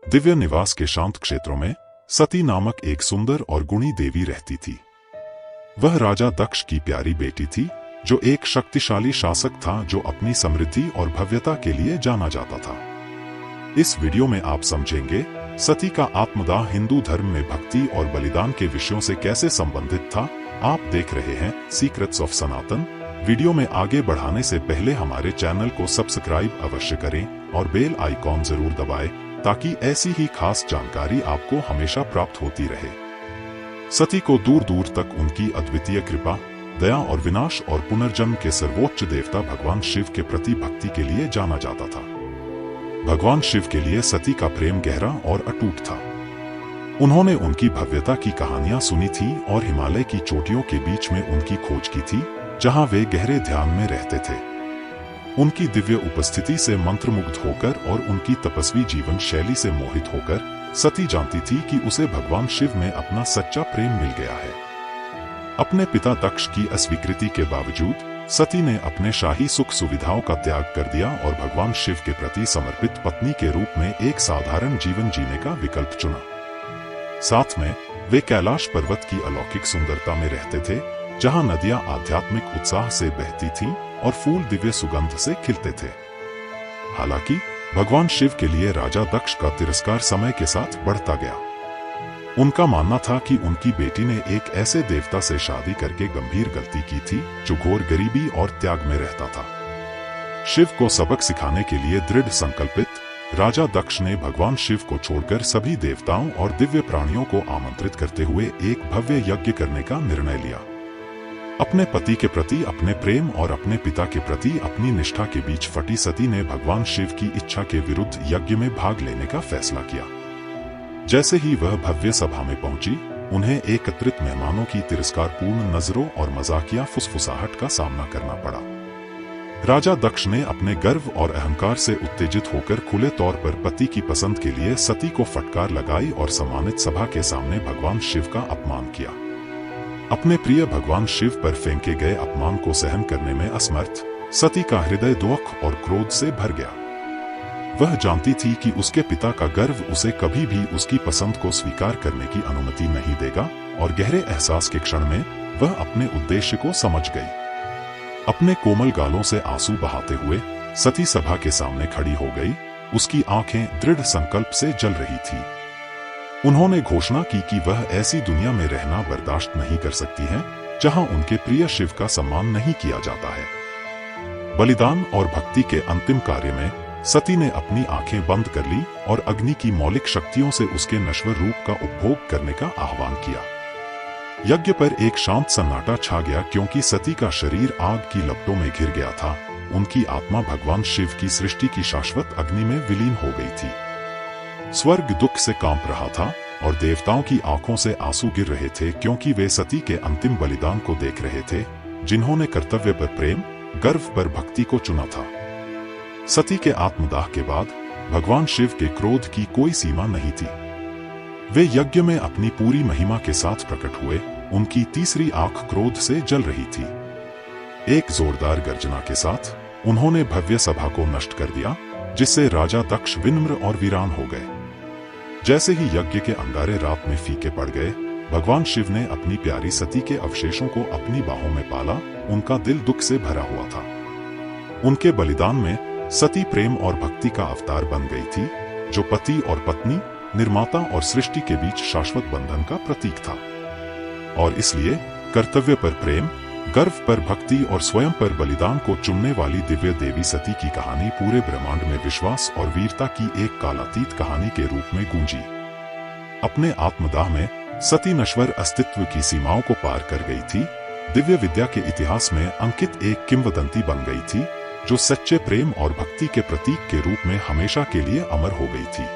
दिव्य निवास के शांत क्षेत्रों में सती नामक एक सुंदर और गुणी देवी रहती थी। वह राजा दक्ष की प्यारी बेटी थी, जो एक शक्तिशाली शासक था जो अपनी समृद्धि और भव्यता के लिए जाना जाता था। इस वीडियो में आप समझेंगे सती का आत्मदाह हिंदू धर्म में भक्ति और बलिदान के विषयों से कैसे संबंधित था। आप देख रहे हैं सीक्रेट्स ऑफ सनातन। वीडियो में आगे बढ़ाने से पहले हमारे चैनल को सब्सक्राइब अवश्य करें और बेल आइकॉन जरूर दबाएं ताकि ऐसी ही खास जानकारी आपको हमेशा प्राप्त होती रहे। सती को दूर दूर तक उनकी अद्वितीय कृपा, दया और विनाश और पुनर्जन्म के सर्वोच्च देवता भगवान शिव के प्रति भक्ति के लिए जाना जाता था। भगवान शिव के लिए सती का प्रेम गहरा और अटूट था। उन्होंने उनकी भव्यता की कहानियां सुनी थी और हिमालय की चोटियों के बीच में उनकी खोज की थी, जहां वे गहरे ध्यान में रहते थे। उनकी दिव्य उपस्थिति से मंत्रमुग्ध होकर और उनकी तपस्वी जीवन शैली से मोहित होकर सती जानती थी कि उसे भगवान शिव में अपना सच्चा प्रेम मिल गया है। अपने पिता दक्ष की अस्वीकृति के बावजूद सती ने अपने शाही सुख सुविधाओं का त्याग कर दिया और भगवान शिव के प्रति समर्पित पत्नी के रूप में एक साधारण जीवन जीने का विकल्प चुना। साथ में वे कैलाश पर्वत की अलौकिक सुंदरता में रहते थे, जहां नदियां आध्यात्मिक उत्साह से बहती थीं और फूल दिव्य सुगंध से खिलते थे। हालांकि भगवान शिव के लिए राजा दक्ष का तिरस्कार समय के साथ बढ़ता गया। उनका मानना था कि उनकी बेटी ने एक ऐसे देवता से शादी करके गंभीर गलती की थी जो घोर गरीबी और त्याग में रहता था। शिव को सबक सिखाने के लिए दृढ़ संकल्पित राजा दक्ष ने भगवान शिव को छोड़कर सभी देवताओं और दिव्य प्राणियों को आमंत्रित करते हुए एक भव्य यज्ञ करने का निर्णय लिया। अपने पति के प्रति अपने प्रेम और अपने पिता के प्रति अपनी निष्ठा के बीच फटी सती ने भगवान शिव की इच्छा के विरुद्ध यज्ञ में भाग लेने का फैसला किया। जैसे ही वह भव्य सभा में पहुंची, उन्हें एकत्रित मेहमानों की तिरस्कारपूर्ण नजरों और मजाकिया फुसफुसाहट का सामना करना पड़ा। राजा दक्ष ने अपने गर्व और अहंकार से उत्तेजित होकर खुले तौर पर पति की पसंद के लिए सती को फटकार लगाई और सम्मानित सभा के सामने भगवान शिव का अपमान किया। अपने प्रिय भगवान शिव पर फेंके गए अपमान को सहन करने में असमर्थ सती का हृदय दुख और क्रोध से भर गया। वह जानती थी कि उसके पिता का गर्व उसे कभी भी उसकी पसंद को स्वीकार करने की अनुमति नहीं देगा और गहरे एहसास के क्षण में वह अपने उद्देश्य को समझ गई। अपने कोमल गालों से आंसू बहाते हुए सती सभा के सामने खड़ी हो गई। उसकी आंखें दृढ़ संकल्प से जल रही थी। उन्होंने घोषणा की कि वह ऐसी दुनिया में रहना बर्दाश्त नहीं कर सकती हैं, जहां उनके प्रिय शिव का सम्मान नहीं किया जाता है। बलिदान और भक्ति के अंतिम कार्य में सती ने अपनी आंखें बंद कर ली और अग्नि की मौलिक शक्तियों से उसके नश्वर रूप का उपभोग करने का आह्वान किया। यज्ञ पर एक शांत सन्नाटा छा गया, क्योंकि सती का शरीर आग की लपटों में घिर गया था। उनकी आत्मा भगवान शिव की सृष्टि की शाश्वत अग्नि में विलीन हो गई थी। स्वर्ग दुख से कांप रहा था और देवताओं की आंखों से आंसू गिर रहे थे, क्योंकि वे सती के अंतिम बलिदान को देख रहे थे, जिन्होंने कर्तव्य पर प्रेम, गर्व पर भक्ति को चुना था। सती के आत्मदाह के बाद भगवान शिव के क्रोध की कोई सीमा नहीं थी। वे यज्ञ में अपनी पूरी महिमा के साथ प्रकट हुए। उनकी तीसरी आंख क्रोध से जल रही थी। एक जोरदार गर्जना के साथ उन्होंने भव्य सभा को नष्ट कर दिया, जिससे राजा दक्ष विनम्र और वीरान हो गए। जैसे ही यज्ञ के अंगारे रात में फीके पड़ गए, भगवान शिव ने अपनी प्यारी सती के अवशेषों को अपनी बाहों में पाला। उनका दिल दुख से भरा हुआ था। उनके बलिदान में सती प्रेम और भक्ति का अवतार बन गई थी, जो पति और पत्नी, निर्माता और सृष्टि के बीच शाश्वत बंधन का प्रतीक था। और इसलिए कर्तव्य पर प्रेम, गर्व पर भक्ति और स्वयं पर बलिदान को चुनने वाली दिव्य देवी सती की कहानी पूरे ब्रह्मांड में विश्वास और वीरता की एक कालातीत कहानी के रूप में गूंजी। अपने आत्मदाह में सती नश्वर अस्तित्व की सीमाओं को पार कर गई थी। दिव्य विद्या के इतिहास में अंकित एक किंवदंती बन गई थी, जो सच्चे प्रेम और भक्ति के प्रतीक के रूप में हमेशा के लिए अमर हो गई थी।